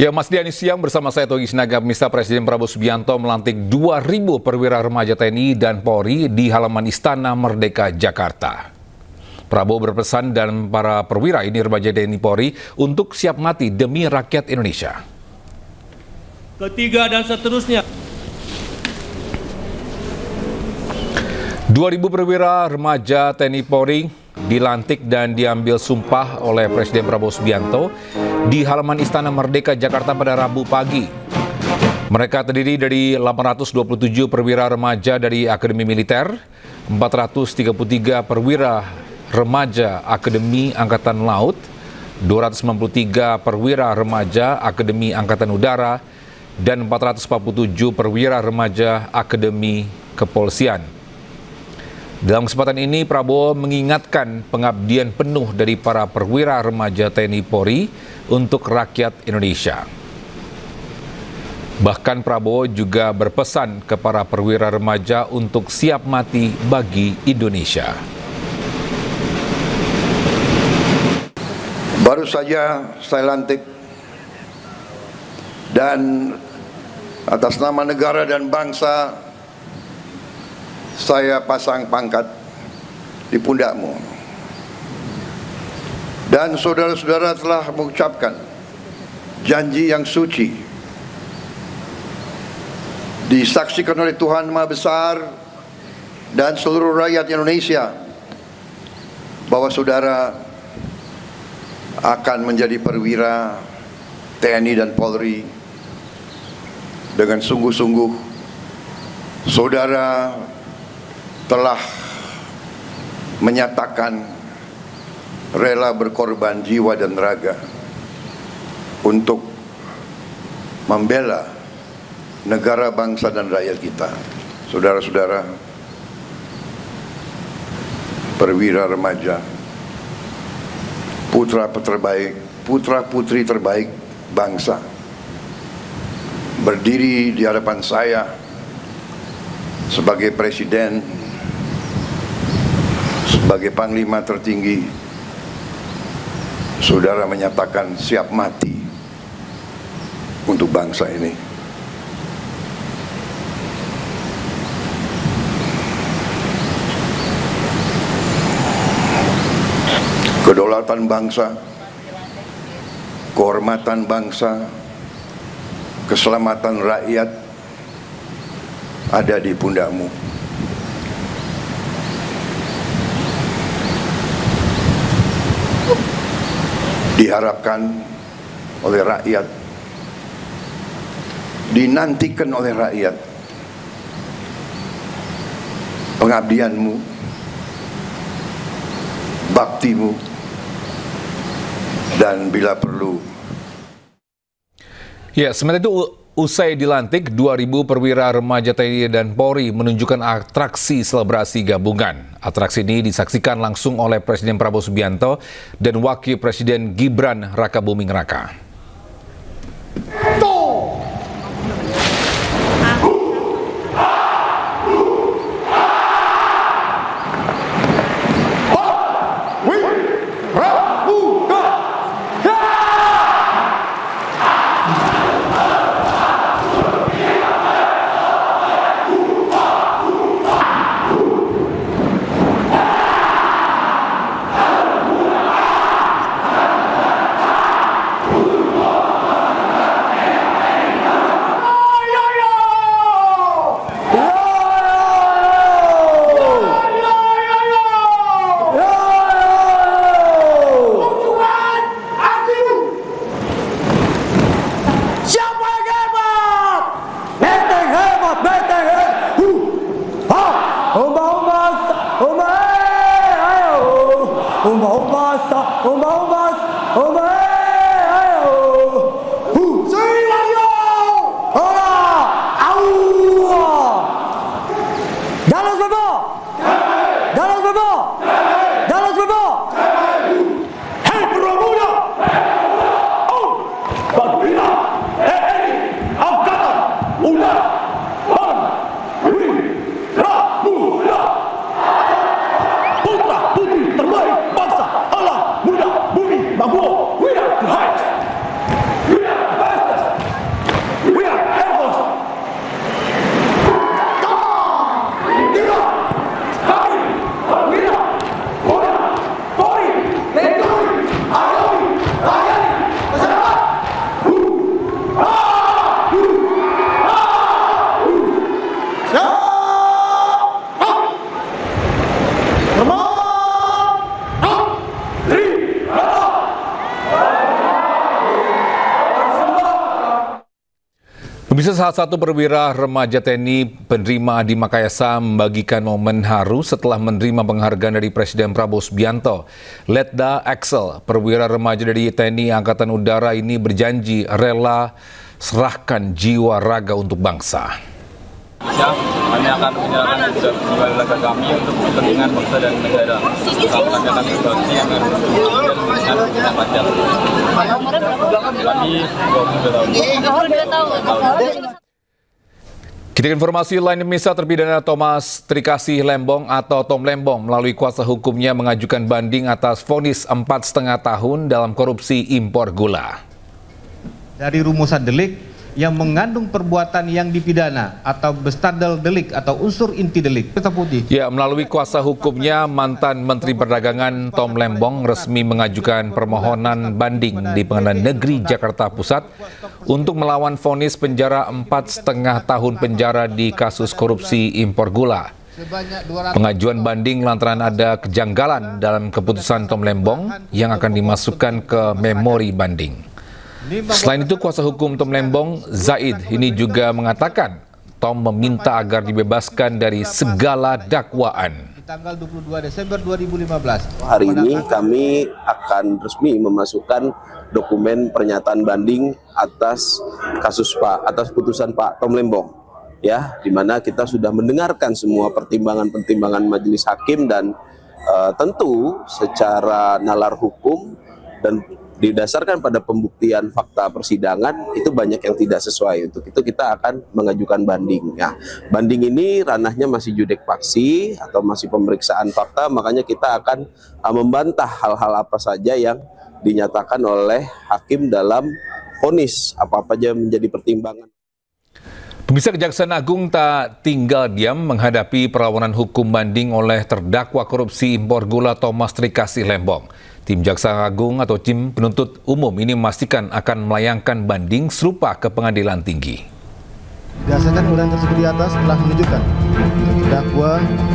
Ya, Mas Diani, siang bersama saya Togi Sinaga. Pemirsa, Presiden Prabowo Subianto melantik 2.000 perwira remaja TNI dan Polri di halaman Istana Merdeka, Jakarta. Prabowo berpesan dan para perwira ini remaja TNI Polri untuk siap mati demi rakyat Indonesia. Ketiga dan seterusnya. 2.000 perwira remaja TNI Polri dilantik dan diambil sumpah oleh Presiden Prabowo Subianto di halaman Istana Merdeka, Jakarta pada Rabu pagi. Mereka terdiri dari 827 perwira remaja dari Akademi Militer, 433 perwira remaja Akademi Angkatan Laut, 293 perwira remaja Akademi Angkatan Udara, dan 447 perwira remaja Akademi Kepolisian. Dalam kesempatan ini, Prabowo mengingatkan pengabdian penuh dari para perwira remaja TNI Polri untuk rakyat Indonesia. Bahkan Prabowo juga berpesan kepada perwira remaja untuk siap mati bagi Indonesia. Baru saja saya lantik dan atas nama negara dan bangsa saya pasang pangkat di pundakmu. Dan saudara-saudara telah mengucapkan janji yang suci, disaksikan oleh Tuhan Maha Besar dan seluruh rakyat Indonesia bahwa saudara akan menjadi perwira TNI dan Polri dengan sungguh-sungguh. Saudara telah menyatakan rela berkorban jiwa dan raga untuk membela negara, bangsa, dan rakyat kita. Saudara-saudara, perwira remaja, putra-putri terbaik bangsa, berdiri di hadapan saya sebagai presiden, sebagai panglima tertinggi. Saudara menyatakan siap mati untuk bangsa ini. Kedaulatan bangsa, kehormatan bangsa, keselamatan rakyat ada di pundakmu. Diharapkan oleh rakyat, dinantikan oleh rakyat, pengabdianmu, baktimu, dan bila perlu. Ya, sementara itu usai dilantik, 2.000 perwira remaja TNI dan Polri menunjukkan atraksi selebrasi gabungan. Atraksi ini disaksikan langsung oleh Presiden Prabowo Subianto dan Wakil Presiden Gibran Rakabuming Raka. Papua, we are the highest. We are the best. Salah satu perwira remaja TNI penerima Adi Makayasa membagikan momen haru setelah menerima penghargaan dari Presiden Prabowo Subianto. Letda Axel, perwira remaja dari TNI Angkatan Udara ini berjanji rela serahkan jiwa raga untuk bangsa. Ya, kami akan menyerahkan jiwa raga kami untuk kepentingan bangsa dan negara. Kami akan berbakti dengan kepentingan pacar. Kami 22 tahun. Kita ke informasi lain, Misa terpidana Thomas Trikasih Lembong atau Tom Lembong melalui kuasa hukumnya mengajukan banding atas vonis 4,5 tahun dalam korupsi impor gula. Dari rumusan delik yang mengandung perbuatan yang dipidana atau bestandal delik atau unsur inti delik. Ya, melalui kuasa hukumnya, mantan Menteri Perdagangan Tom Lembong resmi mengajukan permohonan banding di Pengadilan Negeri Jakarta Pusat untuk melawan vonis penjara 4,5 tahun penjara di kasus korupsi impor gula. Pengajuan banding lantaran ada kejanggalan dalam keputusan Tom Lembong yang akan dimasukkan ke memori banding. Selain itu, kuasa hukum Tom Lembong, Zaid, ini juga mengatakan Tom meminta agar dibebaskan dari segala dakwaan. Tanggal 22 Desember 2015. Hari ini kami akan resmi memasukkan dokumen pernyataan banding atas putusan Pak Tom Lembong. Ya, di mana kita sudah mendengarkan semua pertimbangan-pertimbangan majelis hakim dan tentu secara nalar hukum dan didasarkan pada pembuktian fakta persidangan itu banyak yang tidak sesuai. Untuk itu kita akan mengajukan banding. Ya, banding ini ranahnya masih judek faksi atau masih pemeriksaan fakta, makanya kita akan membantah hal-hal apa saja yang dinyatakan oleh hakim dalam vonis, apa-apa aja menjadi pertimbangan. Pemirsa, Kejaksaan Agung tak tinggal diam menghadapi perlawanan hukum banding oleh terdakwa korupsi impor gula Thomas Trikasih Lembong. Tim Jaksa Agung atau tim penuntut umum ini memastikan akan melayangkan banding serupa ke pengadilan tinggi. Berdasarkan uraian tersebut di atas telah menunjukkan terdakwa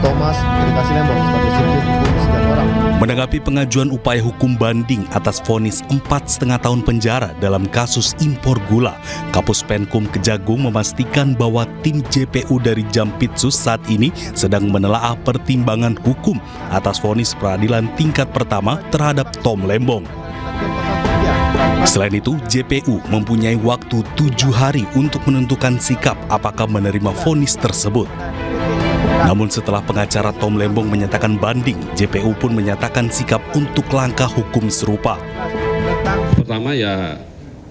Thomas Trikasih Lembong sebagai subjek hukum sekian orang. Menanggapi pengajuan upaya hukum banding atas vonis 4,5 tahun penjara dalam kasus impor gula, Kapus Penkum Kejagung memastikan bahwa tim JPU dari Jampitsus saat ini sedang menelaah pertimbangan hukum atas vonis peradilan tingkat pertama terhadap Tom Lembong. Selain itu, JPU mempunyai waktu 7 hari untuk menentukan sikap apakah menerima vonis tersebut. Namun setelah pengacara Tom Lembong menyatakan banding, JPU pun menyatakan sikap untuk langkah hukum serupa. Pertama ya,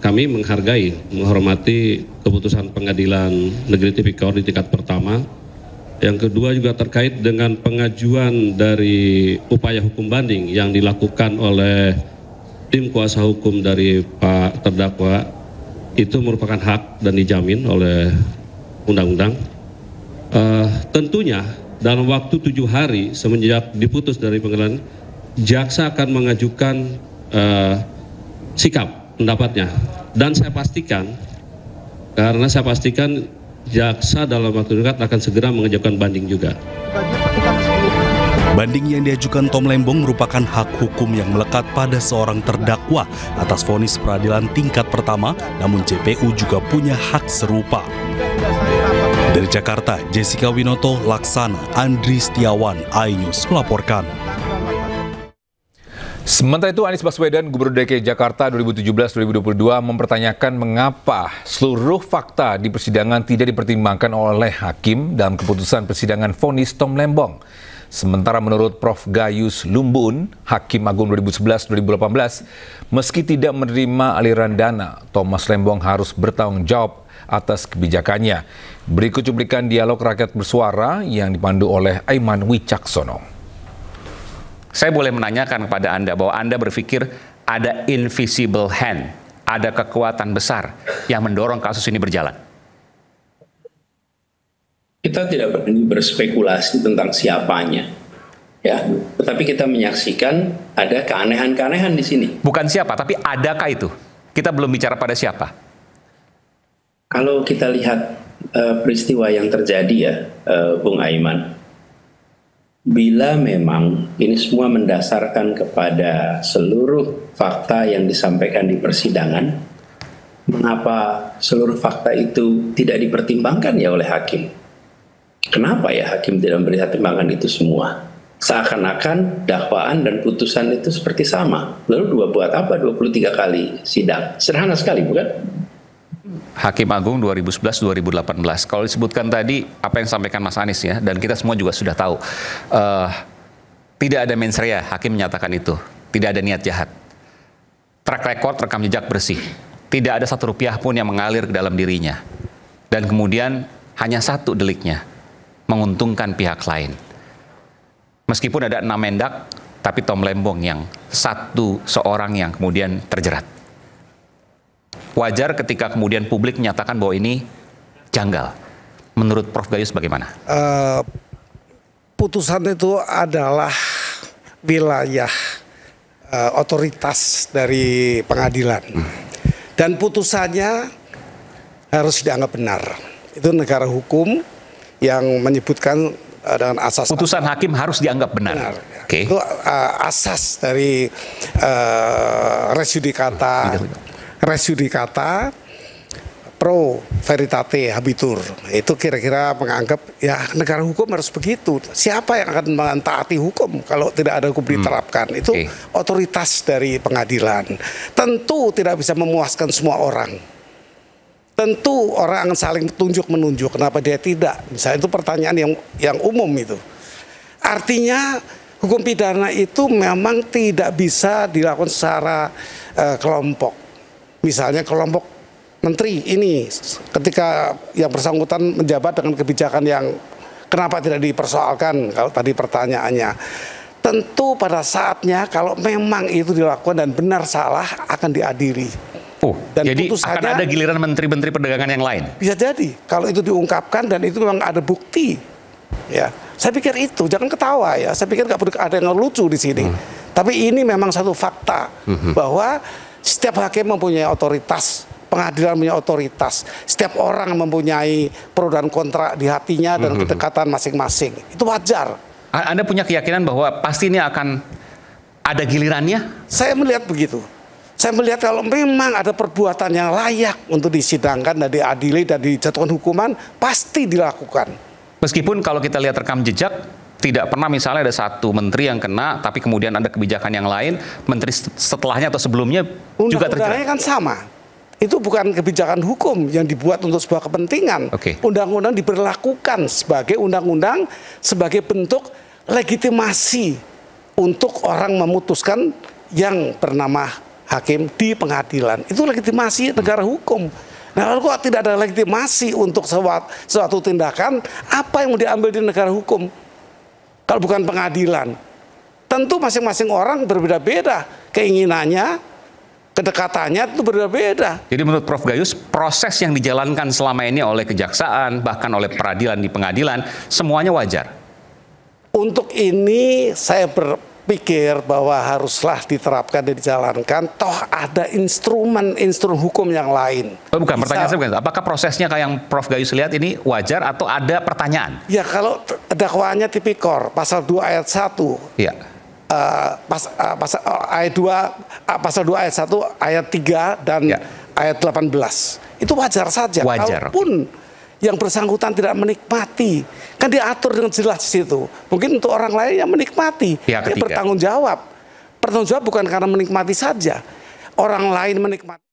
kami menghormati keputusan Pengadilan Negeri Tipikor di tingkat pertama. Yang kedua juga terkait dengan pengajuan dari upaya hukum banding yang dilakukan oleh tim kuasa hukum dari Pak terdakwa, itu merupakan hak dan dijamin oleh undang-undang. Tentunya dalam waktu 7 hari semenjak diputus dari pengadilan, jaksa akan mengajukan sikap pendapatnya. Dan saya pastikan jaksa dalam waktu dekat akan segera mengajukan banding juga. Banding yang diajukan Tom Lembong merupakan hak hukum yang melekat pada seorang terdakwa atas vonis peradilan tingkat pertama, namun JPU juga punya hak serupa. Dari Jakarta, Jessica Winoto, Laksana, Andri Setiawan, iNews melaporkan. Sementara itu, Anies Baswedan, Gubernur DKI Jakarta 2017-2022 mempertanyakan mengapa seluruh fakta di persidangan tidak dipertimbangkan oleh hakim dalam keputusan persidangan vonis Tom Lembong. Sementara menurut Prof. Gayus Lumbun, Hakim Agung 2011-2018, meski tidak menerima aliran dana, Thomas Lembong harus bertanggung jawab atas kebijakannya. Berikut cuplikan dialog rakyat bersuara yang dipandu oleh Aiman Wicaksono. Saya boleh menanyakan kepada Anda bahwa Anda berpikir ada invisible hand, ada kekuatan besar yang mendorong kasus ini berjalan. Kita tidak berani berspekulasi tentang siapanya, ya. Tetapi kita menyaksikan ada keanehan-keanehan di sini. Bukan siapa, tapi adakah itu? Kita belum bicara pada siapa. Kalau kita lihat peristiwa yang terjadi ya, Bung Aiman, bila memang ini semua mendasarkan kepada seluruh fakta yang disampaikan di persidangan, Mengapa seluruh fakta itu tidak dipertimbangkan ya oleh hakim? Kenapa ya hakim tidak mempertimbangkan itu semua? Seakan-akan dakwaan dan putusan itu seperti sama. Lalu buat apa 23 kali sidang? Sederhana sekali, bukan? Hakim Agung 2011-2018. Kalau disebutkan tadi apa yang sampaikan Mas Anies ya, dan kita semua juga sudah tahu, tidak ada mens rea, hakim menyatakan itu. Tidak ada niat jahat. Track record, rekam jejak bersih. Tidak ada Rp1 pun yang mengalir ke dalam dirinya. Dan kemudian hanya satu deliknya, menguntungkan pihak lain. Meskipun ada 6 mendak, tapi Tom Lembong yang seorang yang kemudian terjerat. Wajar ketika kemudian publik menyatakan bahwa ini janggal. Menurut Prof. Gayus bagaimana? Putusan itu adalah wilayah otoritas dari pengadilan. Dan putusannya harus dianggap benar. Itu negara hukum yang menyebutkan dengan asas putusan hakim harus dianggap benar. Okay. Itu asas dari res judicata pro veritate habetur. Itu kira-kira menganggap ya negara hukum harus begitu. Siapa yang akan mentaati hukum kalau tidak ada hukum diterapkan? Itu otoritas dari pengadilan. Tentu tidak bisa memuaskan semua orang. Tentu orang akan saling tunjuk-menunjuk. Kenapa dia tidak? Misalnya itu pertanyaan yang umum itu. Artinya hukum pidana itu memang tidak bisa dilakukan secara kelompok. Misalnya kelompok menteri ini ketika yang bersangkutan menjabat dengan kebijakan yang kenapa tidak dipersoalkan kalau tadi pertanyaannya. Tentu pada saatnya kalau memang itu dilakukan dan benar salah akan diadili. Dan jadi akan ada giliran menteri-menteri perdagangan yang lain? Bisa jadi kalau itu diungkapkan dan itu memang ada bukti. Ya, saya pikir itu jangan ketawa ya. Saya pikir nggak perlu ada yang lucu di sini. Tapi ini memang satu fakta bahwa setiap hakim mempunyai otoritas. Pengadilan punya otoritas. Setiap orang mempunyai pro dan kontra di hatinya dan kedekatan masing-masing. Itu wajar. Anda punya keyakinan bahwa pasti ini akan ada gilirannya? Saya melihat begitu. Saya melihat kalau memang ada perbuatan yang layak untuk disidangkan dan diadili dan dijatuhkan hukuman, pasti dilakukan. Meskipun kalau kita lihat rekam jejak, tidak pernah misalnya ada satu menteri yang kena, tapi kemudian ada kebijakan yang lain, menteri setelahnya atau sebelumnya juga terjerat. Undang-undangnya kan sama. Itu bukan kebijakan hukum yang dibuat untuk sebuah kepentingan. Undang-undang diberlakukan sebagai undang-undang sebagai bentuk legitimasi untuk orang memutuskan yang bernama hakim di pengadilan. Itu legitimasi negara hukum. Nah, lalu kok tidak ada legitimasi untuk suatu tindakan, apa yang mau diambil di negara hukum? Kalau bukan pengadilan. Tentu masing-masing orang berbeda-beda keinginannya. Kedekatannya itu berbeda-beda. Jadi menurut Prof. Gayus, proses yang dijalankan selama ini oleh kejaksaan, bahkan oleh peradilan di pengadilan, semuanya wajar? Untuk ini saya berpikir bahwa haruslah diterapkan dan dijalankan, toh ada instrumen hukum yang lain. Bukan, pertanyaan saya bukan, apakah prosesnya kayak yang Prof. Gayus lihat ini wajar atau ada pertanyaan? Ya kalau dakwaannya tipikor, pasal 2 ayat 1. Iya. Pasal 2 ayat 1 ayat 3 dan ayat 18 itu wajar saja. Kalaupun yang bersangkutan tidak menikmati, kan diatur dengan jelas di situ. Mungkin untuk orang lain yang menikmati, dia bertanggung jawab. Bertanggung jawab bukan karena menikmati saja, orang lain menikmati.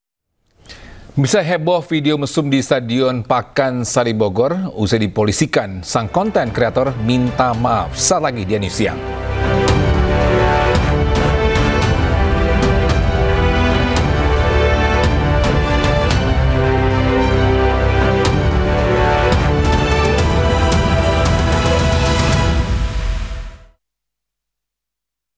Bisa heboh video mesum di Stadion Pakansari Bogor usai dipolisikan. Sang konten kreator minta maaf. Saat lagi di News Siang.